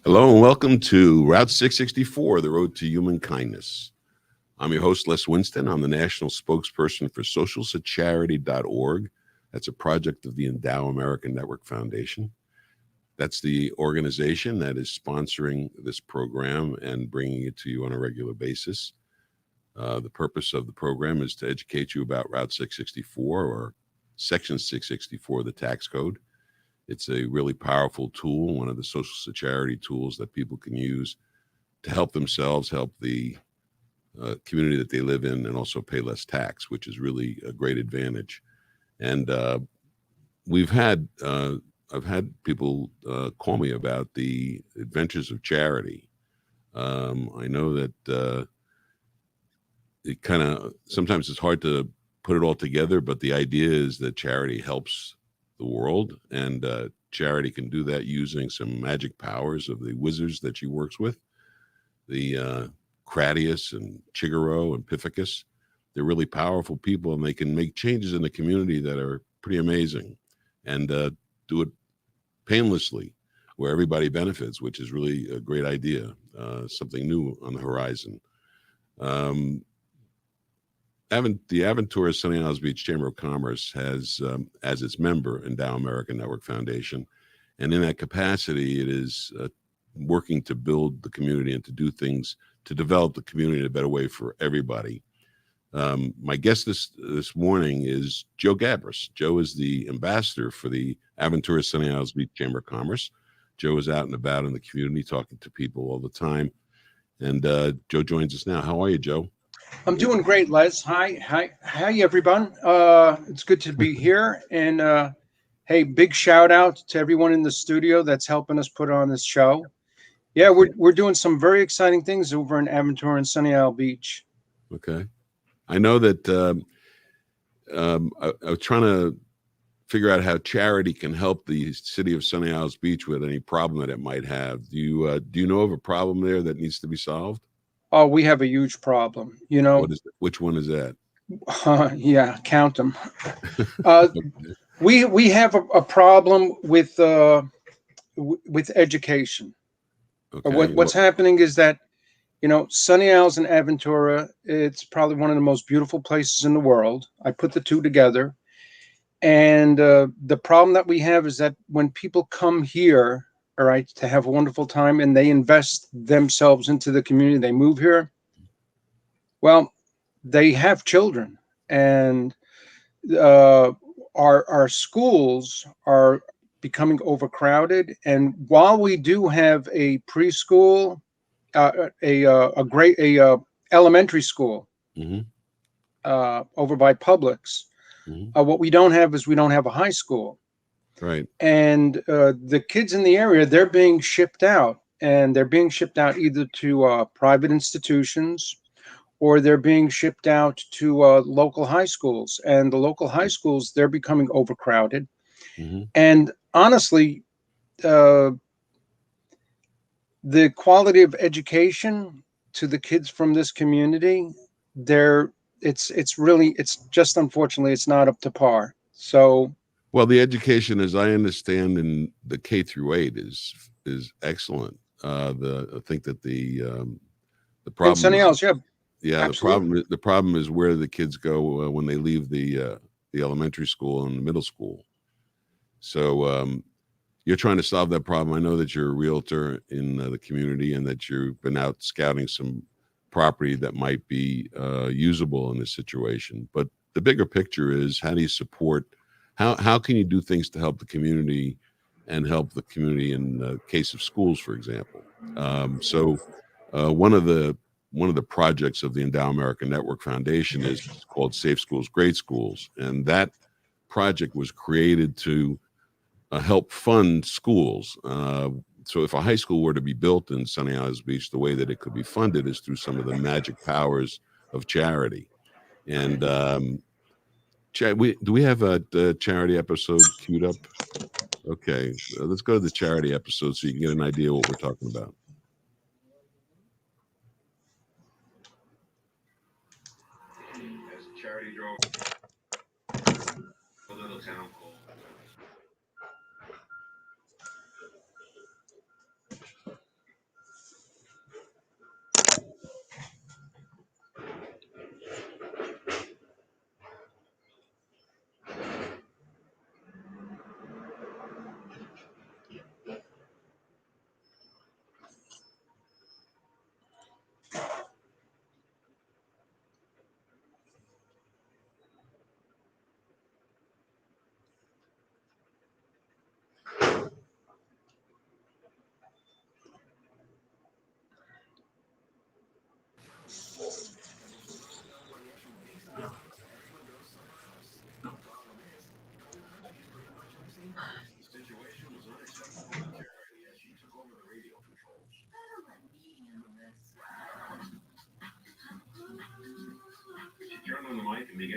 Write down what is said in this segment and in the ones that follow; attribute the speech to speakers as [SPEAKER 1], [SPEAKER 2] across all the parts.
[SPEAKER 1] Hello and welcome to Route 664, the road to human kindness. I'm your host, Les Winston. I'm the national spokesperson for socialsacharity.org. That's a project of the Endow American Network Foundation. That's the organization that is sponsoring this program and bringing it to you on a regular basis. The purpose of the program is to educate you about Route 664 or Section 664 of the tax code. It's a really powerful tool, one of the social charity tools that people can use to help themselves, help the community that they live in, and also pay less tax, which is really a great advantage. And I've had people call me about the adventures of charity. I know that it kind of sometimes it's hard to put it all together, but the idea is that charity helps the world, and charity can do that using some magic powers of the wizards that she works with, the Cratius and Chigaro and Pithecus. They're really powerful people, and they can make changes in the community that are pretty amazing, and do it painlessly, where everybody benefits, which is really a great idea, something new on the horizon. The Aventura Sunny Isles Beach Chamber of Commerce has, as its member, Endow American Network Foundation. And in that capacity, it is working to build the community and to do things to develop the community in a better way for everybody. My guest this morning is Joe Gabris. Joe is the ambassador for the Aventura Sunny Isles Beach Chamber of Commerce. Joe is out and about in the community talking to people all the time. And Joe joins us now. How are you, Joe?
[SPEAKER 2] I'm doing great, Les. Hi, everyone. It's good to be here. And hey, big shout out to everyone in the studio that's helping us put on this show. Yeah, we're doing some very exciting things over in Aventura and Sunny Isle Beach.
[SPEAKER 1] Okay. I know that I was trying to figure out how charity can help the city of Sunny Isles Beach with any problem that it might have. Do you know of a problem there that needs to be solved?
[SPEAKER 2] Oh, we have a huge problem. You know,
[SPEAKER 1] Which one is that?
[SPEAKER 2] yeah, count them. Uh, we have a problem with education.
[SPEAKER 1] Okay.
[SPEAKER 2] What's happening is that Sunny Isles and Aventura, it's probably one of the most beautiful places in the world. I put the two together. And the problem that we have is that when people come here, all right, to have a wonderful time and they invest themselves into the community, they move here, well, they have children. And uh, our schools are becoming overcrowded. And while we do have a preschool, a great elementary school
[SPEAKER 1] Mm-hmm.
[SPEAKER 2] over by Publix.
[SPEAKER 1] Mm-hmm.
[SPEAKER 2] What we don't have is we don't have a high school.
[SPEAKER 1] Right.
[SPEAKER 2] And the kids in the area, they're being shipped out. And they're being shipped out either to private institutions or they're being shipped out to local high schools. And the local high schools, they're becoming overcrowded.
[SPEAKER 1] Mm-hmm.
[SPEAKER 2] And honestly, uh, the quality of education to the kids from this community, it's just unfortunately it's not up to par. So
[SPEAKER 1] Well, the education, as I understand, in the K through 8 is excellent. I think that the
[SPEAKER 2] in
[SPEAKER 1] problem
[SPEAKER 2] Sunny
[SPEAKER 1] is,
[SPEAKER 2] Isles, yeah,
[SPEAKER 1] yeah,
[SPEAKER 2] absolutely.
[SPEAKER 1] the problem is where the kids go when they leave the elementary school and the middle school. So you're trying to solve that problem. I know that you're a realtor in the community and that you've been out scouting some property that might be usable in this situation. But the bigger picture is, how do you support? How can you do things to help the community and help the community in the case of schools, for example? So one of the projects of the Endow American Network Foundation is called Safe Schools, Great Schools, and that project was created to help fund schools. So if a high school were to be built in Sunny Isles Beach, the way that it could be funded is through some of the magic powers of charity. And Chad, do we have a charity episode queued up? Okay, let's go to the charity episode so you can get an idea what we're talking about. As charity drove a little town called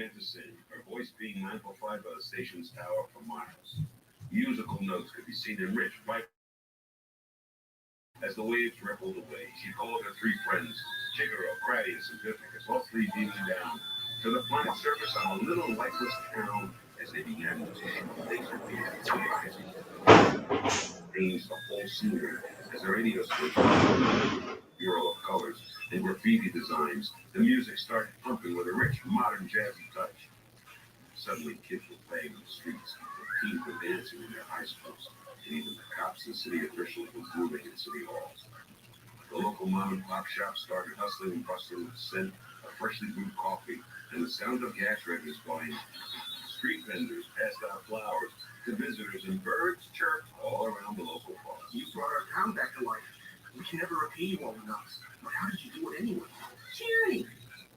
[SPEAKER 1] began to sing, her voice being amplified by the station's tower for miles. Musical notes could be seen in rich, bright. As the waves rippled away, she called her three friends, Chigaro, Craddy, and Significance, all three beaming down to the flat surface on a little lifeless town as they began to shoot laser beams changed the whole scenery as the radio station, mural of colors and graffiti designs. The music started pumping with a rich, modern, jazzy touch. Suddenly, kids were playing in the streets, teens were dancing in their high schools, and even the cops and city officials were moving in city halls. The local mom and pop shop started hustling and bustling with the scent of freshly brewed coffee and the sound of gas registers going. Street vendors passed out flowers to visitors, and birds chirped all around the local park.
[SPEAKER 3] You brought our town back to life. We can never repay you all enough. But how did you do it anyway?
[SPEAKER 4] Charity.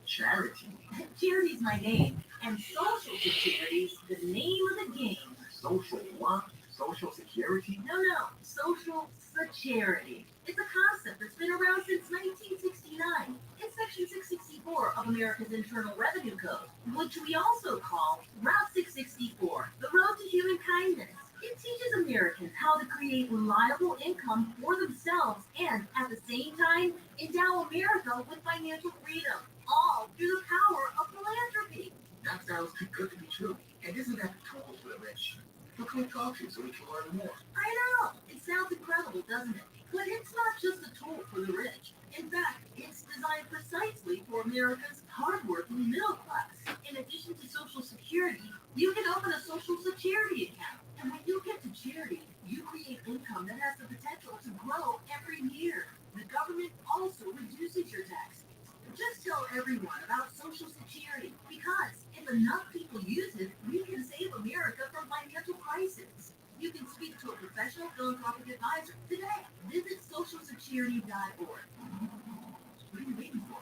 [SPEAKER 3] Charity.
[SPEAKER 4] Charity's my name, and social security's the name of the game.
[SPEAKER 3] Social what? Social security?
[SPEAKER 4] No, social security. It's a concept that's been around since 1969. It's Section 664 of America's Internal Revenue Code, which we also call Route 664, the road to human kindness. It teaches Americans how to create reliable income for themselves and, at the same time, endow America with financial freedom, all through the power of philanthropy.
[SPEAKER 3] That sounds too good to be true. And isn't that the tool for the rich? Look who talking so we can learn more.
[SPEAKER 4] I know. It sounds incredible, doesn't it? But it's not just a tool for the rich. In fact, it's designed precisely for America's hardworking middle class. In addition to Social Security, you can open a Social Security account. And when you get to charity, you create income that has the potential to grow every year. The government also reduces your taxes. Just tell everyone about Social Security, because if enough people use it, we can save America from financial crisis. You can speak to a professional philanthropic advisor today. Visit socialsecurity.org. What are you waiting for?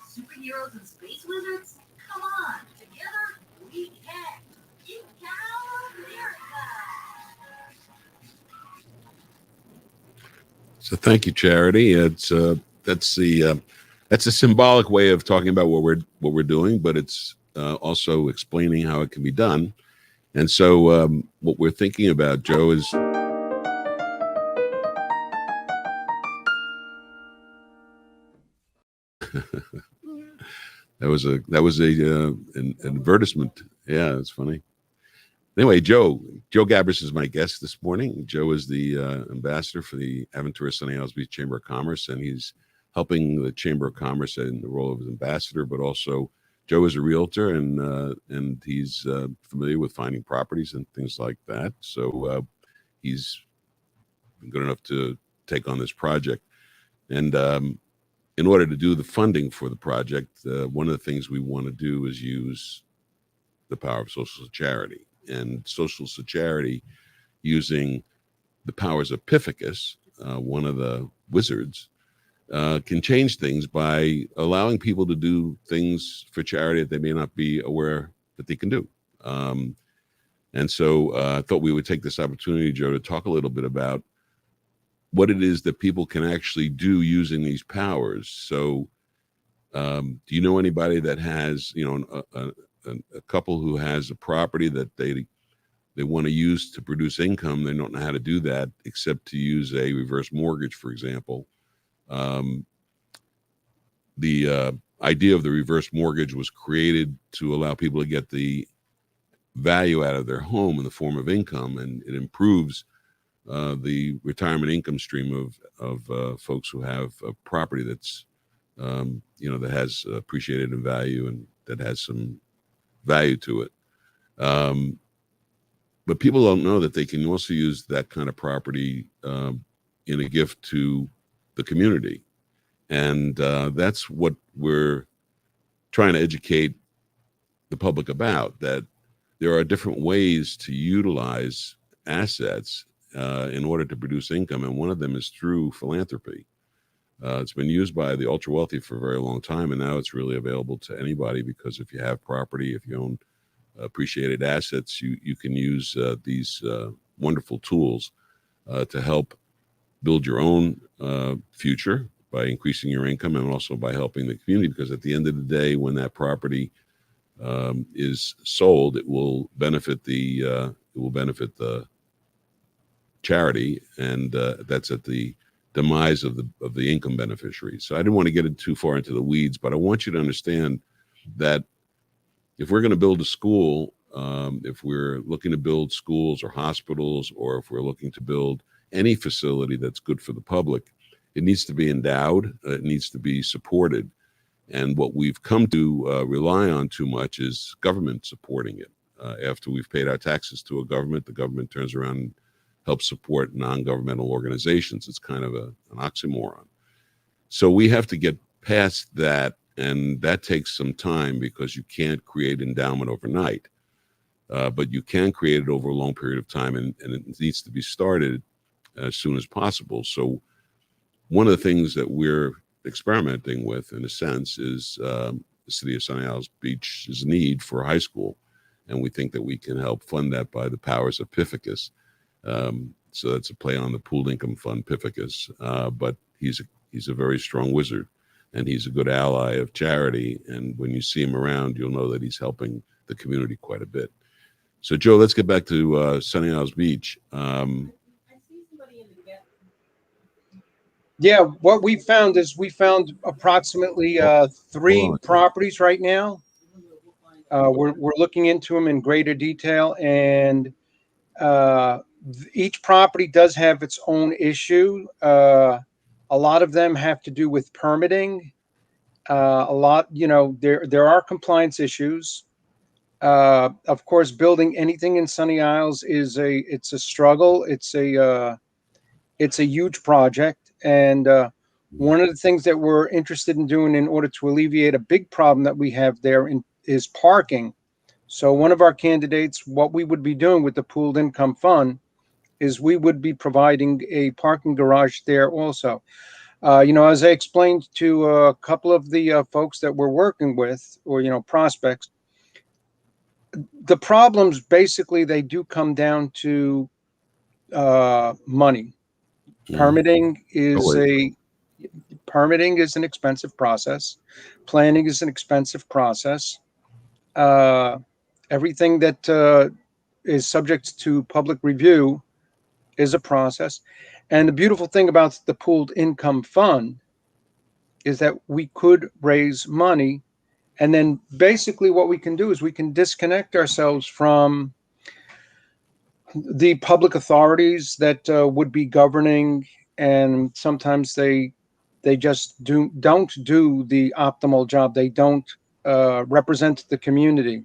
[SPEAKER 4] Superheroes and space wizards? Come on, together we can. Empower America!
[SPEAKER 1] So thank you, Charity. That's a symbolic way of talking about what we're doing, but it's also explaining how it can be done. And so what we're thinking about, Joe, is that was an advertisement. Yeah, it's funny. Anyway, Joe Gabris is my guest this morning. Joe is the ambassador for the Aventura Sunny Isles Beach Chamber of Commerce, and he's helping the Chamber of Commerce in the role of ambassador, but also Joe is a realtor, and he's familiar with finding properties and things like that. So he's been good enough to take on this project. And in order to do the funding for the project, one of the things we want to do is use the power of social charity. And social charity, using the powers of Pificus, one of the wizards, can change things by allowing people to do things for charity that they may not be aware that they can do. And so I thought we would take this opportunity, Joe, to talk a little bit about what it is that people can actually do using these powers. So do you know anybody that has, a couple who has a property that they want to use to produce income? They don't know how to do that except to use a reverse mortgage, for example. The idea of the reverse mortgage was created to allow people to get the value out of their home in the form of income, and it improves the retirement income stream of folks who have a property that's that has appreciated in value and that has some value to it. But people don't know that they can also use that kind of property in a gift to the community. And that's what we're trying to educate the public about, that there are different ways to utilize assets in order to produce income. And one of them is through philanthropy. It's been used by the ultra wealthy for a very long time, and now it's really available to anybody, because if you have property, if you own appreciated assets, you can use these wonderful tools to help build your own future by increasing your income, and also by helping the community, because at the end of the day, when that property is sold, it will benefit the charity, and that's at the demise of the income beneficiary. So I didn't want to get it too far into the weeds, but I want you to understand that if we're going to build a school, if we're looking to build schools or hospitals, or if we're looking to build any facility that's good for the public, it needs to be endowed, it needs to be supported. And what we've come to rely on too much is government supporting it. After we've paid our taxes to a government, the government turns around and helps support non-governmental organizations. It's kind of an oxymoron. So we have to get past that, and that takes some time because you can't create endowment overnight. But you can create it over a long period of time, and it needs to be started as soon as possible. So one of the things that we're experimenting with, in a sense, is the city of Sunny Isles Beach's need for a high school. And we think that we can help fund that by the powers of Pithecus. So that's a play on the pooled income fund, Pithecus. But he's a very strong wizard, and he's a good ally of charity. And when you see him around, you'll know that he's helping the community quite a bit. So, Joe, let's get back to Sunny Isles Beach.
[SPEAKER 2] Yeah, what we found is we found approximately three properties right now. We're looking into them in greater detail, and each property does have its own issue. A lot of them have to do with permitting. A lot, there are compliance issues. Of course, building anything in Sunny Isles it's a struggle. It's a huge project. And one of the things that we're interested in doing in order to alleviate a big problem that we have there is parking. So one of our candidates, what we would be doing with the pooled income fund is we would be providing a parking garage there also. As I explained to a couple of the folks that we're working with, or, prospects, the problems basically, they do come down to money. Permitting is an expensive process. Planning is an expensive process. Everything that is subject to public review is a process. And the beautiful thing about the pooled income fund is that we could raise money, and then basically what we can do is we can disconnect ourselves from the public authorities that would be governing, and sometimes they just don't do the optimal job. They don't represent the community.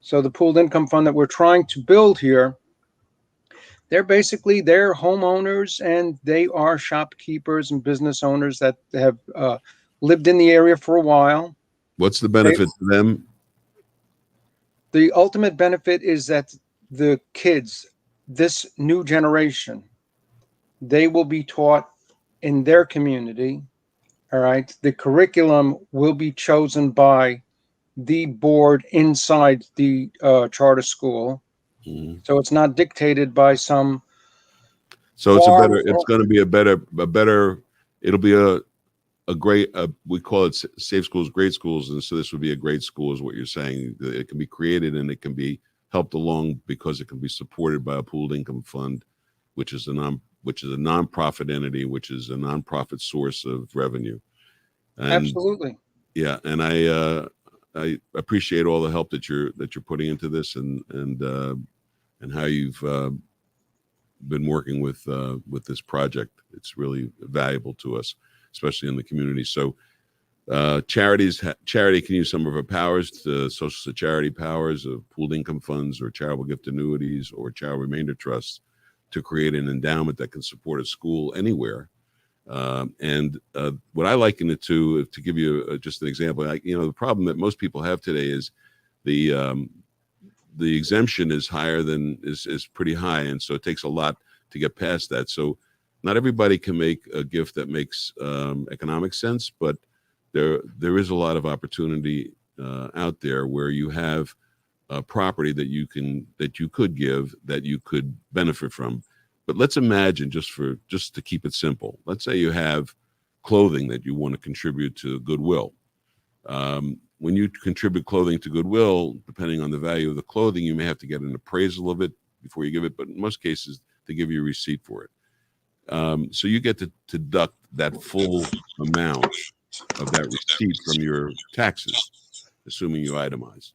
[SPEAKER 2] So the pooled income fund that we're trying to build here, they're homeowners, and they are shopkeepers and business owners that have lived in the area for a while.
[SPEAKER 1] What's the benefit to them?
[SPEAKER 2] The ultimate benefit is that the kids, this new generation, they will be taught in their community. All right. The curriculum will be chosen by the board inside the charter school. Mm-hmm. So it's not dictated by some.
[SPEAKER 1] So it's going to be a better, it'll be a great, we call it safe schools, great schools. And so this would be a great school is what you're saying. It can be created and it can be helped along because it can be supported by a pooled income fund, which is a nonprofit entity, which is a nonprofit source of revenue. And,
[SPEAKER 2] absolutely.
[SPEAKER 1] Yeah, and I appreciate all the help that you're putting into this, and how you've been working with this project. It's really valuable to us, especially in the community. So charity can use some of our powers, to social charity powers of pooled income funds or charitable gift annuities or child remainder trusts, to create an endowment that can support a school anywhere. And what I liken it to give you just an example, the problem that most people have today is the exemption is higher than is pretty high, and so it takes a lot to get past that. So not everybody can make a gift that makes economic sense, but there is a lot of opportunity out there where you have a property that you could give, that you could benefit from. But let's imagine, just to keep it simple, let's say you have clothing that you want to contribute to Goodwill. when you contribute clothing to Goodwill, depending on the value of the clothing, you may have to get an appraisal of it before you give it. But in most cases, they give you a receipt for it. So you get to deduct that full amount of that receipt from your taxes, assuming you itemize.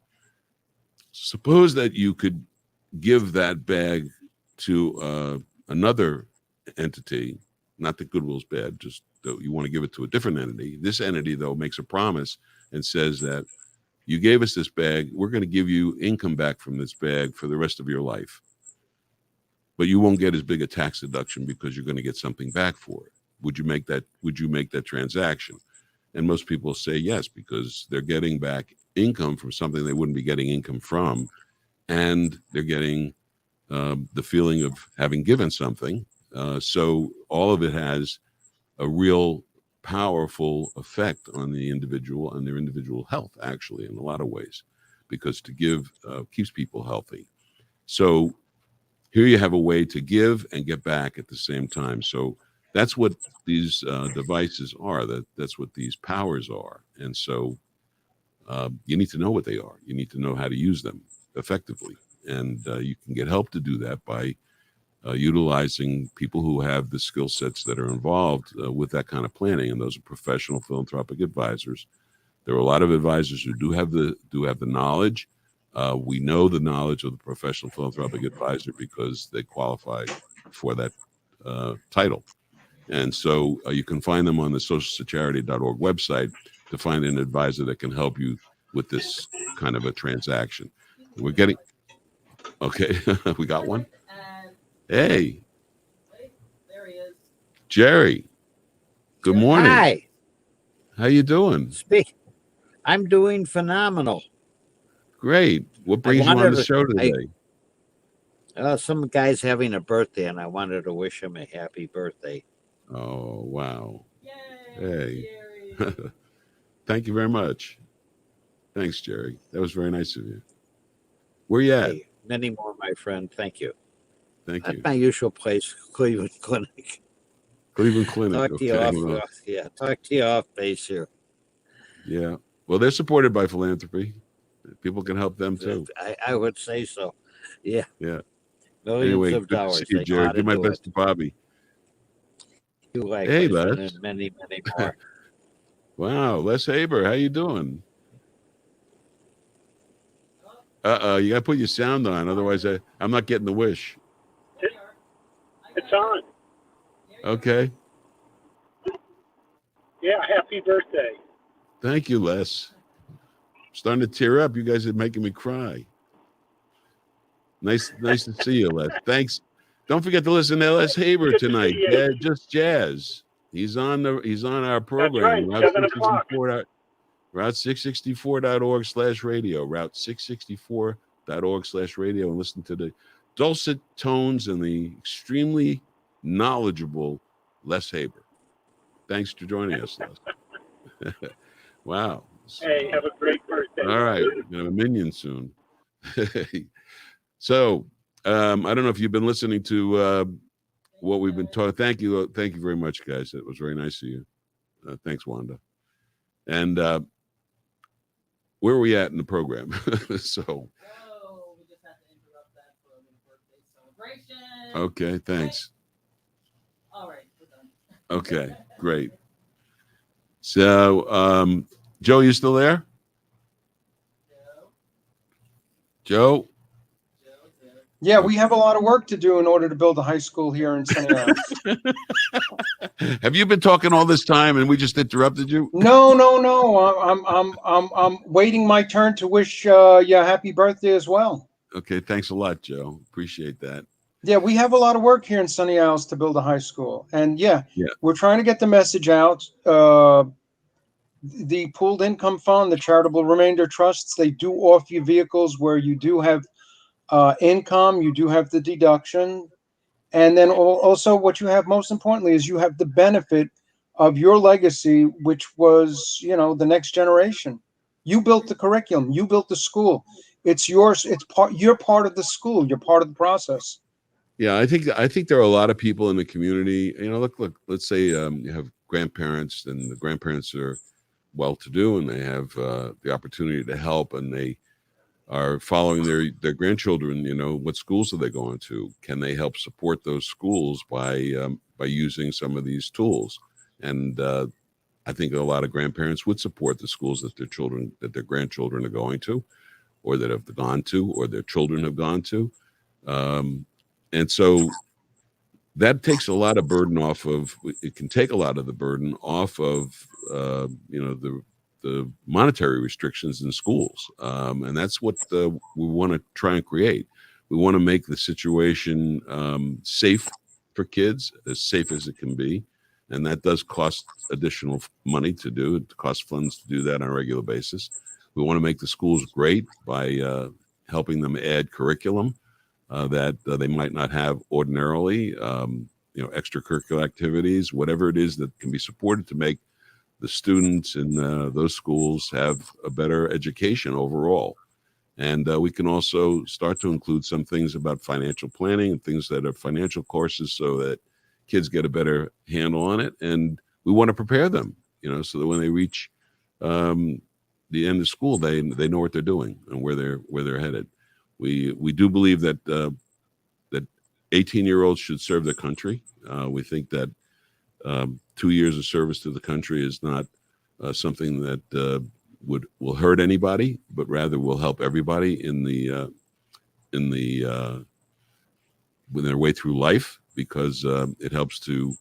[SPEAKER 1] Suppose that you could give that bag to another entity, not that Goodwill's bad, just that you want to give it to a different entity. This entity, though, makes a promise and says that you gave us this bag, we're going to give you income back from this bag for the rest of your life. But you won't get as big a tax deduction because you're going to get something back for it. Would you make that transaction? And most people say yes, because they're getting back income from something they wouldn't be getting income from, and they're getting the feeling of having given something. So all of it has a real powerful effect on the individual and their individual health, actually, in a lot of ways, because to give keeps people healthy. So here you have a way to give and get back at the same time. So that's what these devices are. That's what these powers are. And so you need to know what they are. You need to know how to use them effectively. And you can get help to do that by utilizing people who have the skill sets that are involved with that kind of planning. And those are professional philanthropic advisors. There are a lot of advisors who do have the knowledge. We know the knowledge of the professional philanthropic advisor because they qualify for that title. And so you can find them on the socialcharity.org website to find an advisor that can help you with this kind of a transaction. We're getting, okay, we got one. Hey,
[SPEAKER 5] there he is.
[SPEAKER 1] Jerry. Good morning.
[SPEAKER 6] Hi.
[SPEAKER 1] How you doing?
[SPEAKER 6] I'm doing phenomenal.
[SPEAKER 1] Great. What brings you on the show today?
[SPEAKER 6] Some guy's having a birthday, and I wanted to wish him a happy birthday.
[SPEAKER 1] Oh, wow.
[SPEAKER 5] Yay,
[SPEAKER 1] Hey. Thank you very much. Thanks, Jerry. That was very nice of you. Where you at?
[SPEAKER 6] Hey, many more, my friend. Thank you.
[SPEAKER 1] Thank
[SPEAKER 6] At
[SPEAKER 1] you.
[SPEAKER 6] my usual place, Cleveland Clinic.
[SPEAKER 1] Cleveland Clinic.
[SPEAKER 6] Talk to you
[SPEAKER 1] Okay,
[SPEAKER 6] off.
[SPEAKER 1] well,
[SPEAKER 6] Talk to you off base here.
[SPEAKER 1] yeah. Well, they're supported by philanthropy. People can help them too.
[SPEAKER 6] I would say so. Yeah.
[SPEAKER 1] Yeah.
[SPEAKER 6] Millions
[SPEAKER 1] Anyway,
[SPEAKER 6] of
[SPEAKER 1] good to
[SPEAKER 6] dollars.
[SPEAKER 1] see you,
[SPEAKER 6] They know
[SPEAKER 1] Jerry.
[SPEAKER 6] how to
[SPEAKER 1] Do my
[SPEAKER 6] do
[SPEAKER 1] best
[SPEAKER 6] it.
[SPEAKER 1] to Bobby.
[SPEAKER 6] You like
[SPEAKER 1] Hey,
[SPEAKER 6] my friend,
[SPEAKER 1] Les.
[SPEAKER 6] and many, many more.
[SPEAKER 1] Wow, Les Haber, how you doing? You got to put your sound on, otherwise I'm not getting the wish.
[SPEAKER 7] It's on.
[SPEAKER 1] Okay.
[SPEAKER 7] Yeah, happy birthday.
[SPEAKER 1] Thank you, Les. I'm starting to tear up. You guys are making me cry. Nice to see you, Les. Thanks. Don't forget to listen to Les Haber
[SPEAKER 7] Good to
[SPEAKER 1] tonight.
[SPEAKER 7] see you.
[SPEAKER 1] Yeah, just jazz. He's on our program.
[SPEAKER 7] right, 7 o'clock.
[SPEAKER 1] Route664.org/radio. Route664.org/radio, and listen to the dulcet tones and the extremely knowledgeable Les Haber. Thanks for joining us, Les. Wow.
[SPEAKER 7] Hey, have a great birthday.
[SPEAKER 1] All right, we're gonna have a minion soon. So I don't know if you've been listening to what we've been talking. Thank you very much, guys. That was very nice of you. Thanks, Wanda. And where are we at in the program? So
[SPEAKER 5] Oh, we just had to interrupt that for a little birthday celebration.
[SPEAKER 1] okay, thanks.
[SPEAKER 5] All right, we're done.
[SPEAKER 1] Okay, great. So Joe, you still there? Joe?
[SPEAKER 2] Yeah, we have a lot of work to do in order to build a high school here in Sunny Isles.
[SPEAKER 1] Have you been talking all this time and we just interrupted you?
[SPEAKER 2] No. I'm waiting my turn to wish you a happy birthday as well.
[SPEAKER 1] Okay, thanks a lot, Joe. Appreciate that.
[SPEAKER 2] Yeah, we have a lot of work here in Sunny Isles to build a high school, and yeah, we're trying to get the message out. The pooled income fund, the charitable remainder trusts, they do offer you vehicles where you do have income, you do have the deduction, and then also what you have most importantly is you have the benefit of your legacy, which was, the next generation. You built the curriculum, you built the school. It's yours. You're part of the school. You're part of the process.
[SPEAKER 1] Yeah, I think there are a lot of people in the community. Look. Let's say you have grandparents, and the grandparents are well-to-do and they have the opportunity to help, and they are following their grandchildren. What schools are they going to? Can they help support those schools by using some of these tools? And I think a lot of grandparents would support the schools that their grandchildren are going to, or that have gone to, or their children have gone to. And so that takes a lot of burden off of. It can take a lot of the burden off of the monetary restrictions in schools, and that's what we want to try and create. We want to make the situation safe for kids, as safe as it can be, and that does cost additional money to do. It costs funds to do that on a regular basis. We want to make the schools great by helping them add curriculum that they might not have ordinarily, extracurricular activities, whatever it is that can be supported to make the students in those schools have a better education overall. And we can also start to include some things about financial planning and things that are financial courses, so that kids get a better handle on it. And we want to prepare them, so that when they reach the end of school, they know what they're doing and where they're headed. We do believe that that 18-year-olds should serve their country. We think that 2 years of service to the country is not something that will hurt anybody, but rather will help everybody with their way through life, because it helps to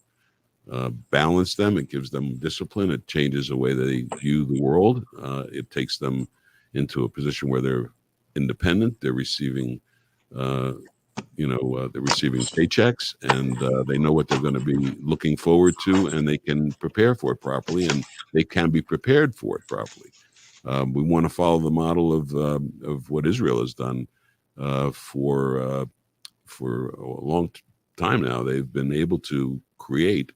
[SPEAKER 1] balance them. It gives them discipline. It changes the way they view the world. It takes them into a position where they're independent. They're receiving paychecks, and they know what they're going to be looking forward to, and they can prepare for it properly, and they can be prepared for it properly. We want to follow the model of what Israel has done for a long time now. They've been able to create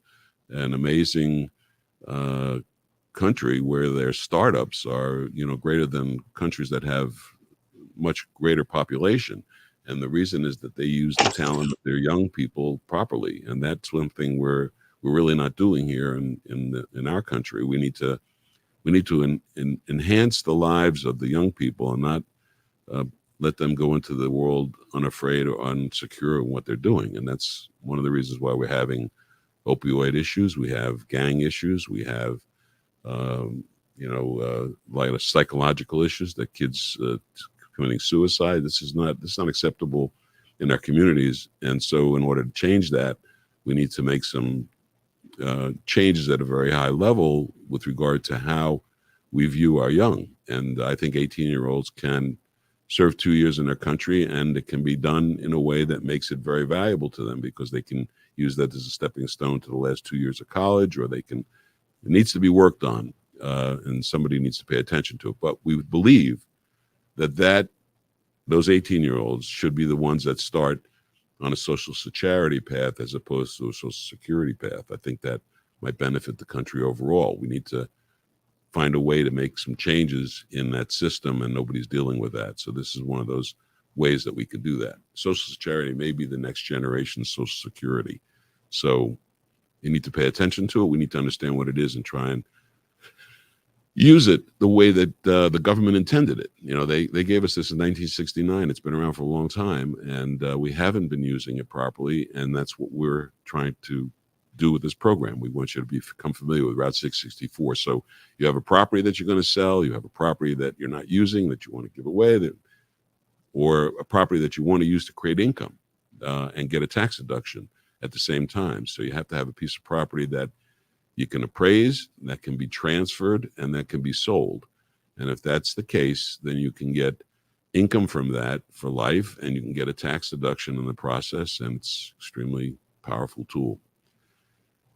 [SPEAKER 1] an amazing country where their startups are greater than countries that have much greater population. And the reason is that they use the talent of their young people properly, and that's one thing we're really not doing here in our country. We need to enhance the lives of the young people, and not let them go into the world unafraid or unsecure in what they're doing. And that's one of the reasons why we're having opioid issues. We have gang issues. We have a lot of psychological issues, that kids committing suicide. This is not acceptable in our communities. And so in order to change that, we need to make some changes at a very high level with regard to how we view our young. And I think 18-year-olds can serve 2 years in their country, and it can be done in a way that makes it very valuable to them, because they can use that as a stepping stone to the last 2 years of college, or it needs to be worked on, and somebody needs to pay attention to it. But we believe that those 18-year-olds should be the ones that start on a social charity path as opposed to a social security path. I think that might benefit the country overall. We need to find a way to make some changes in that system, and nobody's dealing with that. So this is one of those ways that we could do that. Social charity may be the next generation's social security. So you need to pay attention to it. We need to understand what it is and try and use it the way that the government intended it. They gave us this in 1969. It's been around for a long time, and we haven't been using it properly. And that's what we're trying to do with this program. We want you to become familiar with Route 664. So you have a property that you're going to sell, you have a property that you're not using that you want to give away, or a property that you want to use to create income and get a tax deduction at the same time. So you have to have a piece of property that you can appraise, that can be transferred, and that can be sold. And if that's the case, then you can get income from that for life, and you can get a tax deduction in the process, and it's an extremely powerful tool.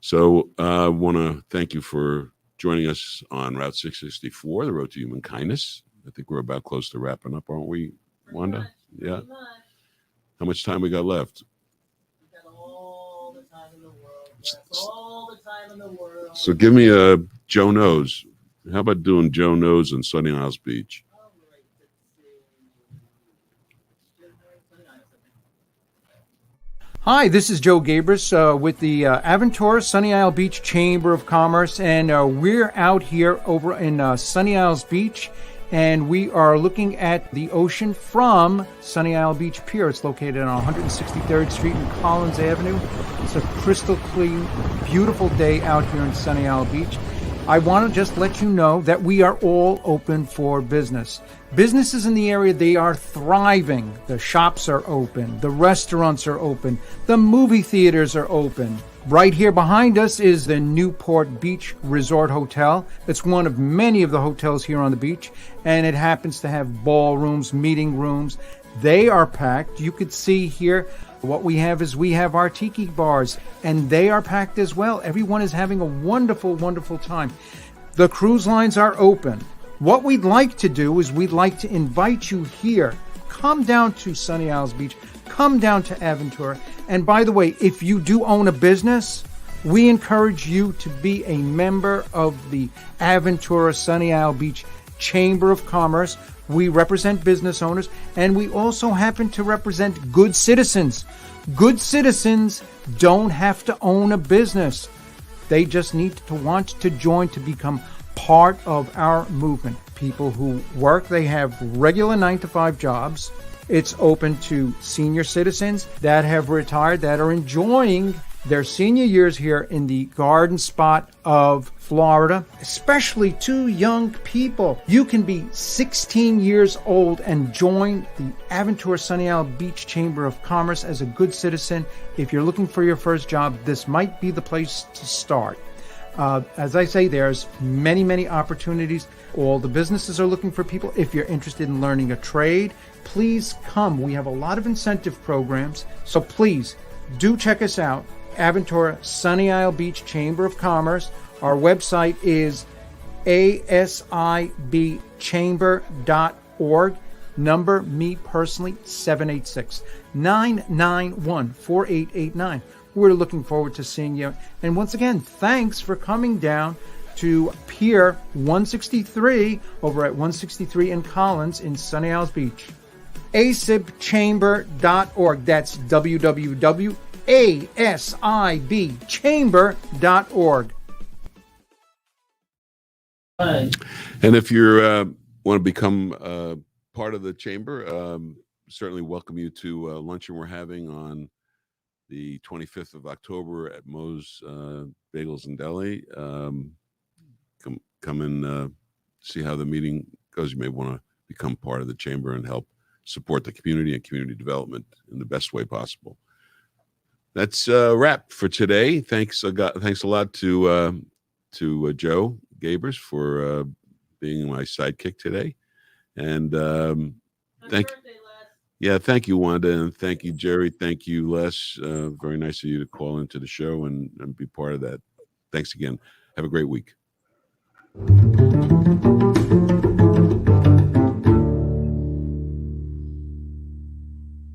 [SPEAKER 1] So I want to thank you for joining us on Route 664, the Road to Human Kindness. I think we're about close to wrapping up, aren't we, Wanda? Yeah.
[SPEAKER 5] Pretty much.
[SPEAKER 1] How much time we got left?
[SPEAKER 5] We got all the time in the world. Yes, all the time in the world.
[SPEAKER 1] So give me a Joe Knows. How about doing Joe Knows on Sunny Isles Beach?
[SPEAKER 5] All right, let's see.
[SPEAKER 2] Hi, this is Joe Gabris with the Aventura Sunny Isle Beach Chamber of Commerce, and we're out here over in Sunny Isles Beach, and we are looking at the ocean from Sunny Isle Beach Pier. It's located on 163rd Street and Collins Avenue. It's a crystal clean, beautiful day out here in Sunny Isle Beach. I want to just let you know that we are all open for business. Businesses in the area, they are thriving. The shops are open. The restaurants are open. The movie theaters are open. Right here behind us is the Newport Beach Resort Hotel. It's one of many of the hotels here on the beach, and it happens to have ballrooms, meeting rooms. They are packed. You could see here what we have is we have our tiki bars, and they are packed as well. Everyone is having a wonderful, wonderful time. The cruise lines are open. What we'd like to do is we'd like to invite you here. Come down to Sunny Isles Beach. Come down to Aventura. And by the way, if you do own a business, we encourage you to be a member of the Aventura Sunny Isle Beach Chamber of Commerce. We represent business owners, and we also happen to represent good citizens. Good citizens don't have to own a business. They just need to want to join to become part of our movement. People who work, they have regular 9-to-5 jobs. It's open to senior citizens that have retired, that are enjoying their senior years here in the garden spot of Florida, especially to young people. You can be 16 years old and join the Aventura Sunny Isle Beach Chamber of Commerce as a good citizen. If you're looking for your first job, this might be the place to start. As I say, there's many, many opportunities. All the businesses are looking for people. If you're interested in learning a trade, please come. We have a lot of incentive programs, so please do check us out. Aventura Sunny Isle Beach Chamber of Commerce. Our website is asibchamber.org. Number, me personally, 786-991-4889. We're looking forward to seeing you. And once again, thanks for coming down to Pier 163 over at 163 in Collins in Sunny Isles Beach. asibchamber.org. That's www.asibchamber.org.
[SPEAKER 1] And if you want to become part of the chamber, certainly welcome you to a luncheon we're having on the 25th of October at Moe's Bagels and Deli. Come and see how the meeting goes. You may want to become part of the chamber and help support the community and community development in the best way possible. That's a wrap for today. Thanks a lot to Joe Gabris for being my sidekick today, and thank you, Wanda, and thank you, Jerry. Thank you, Les. Very nice of you to call into the show and be part of that. Thanks again. Have a great week.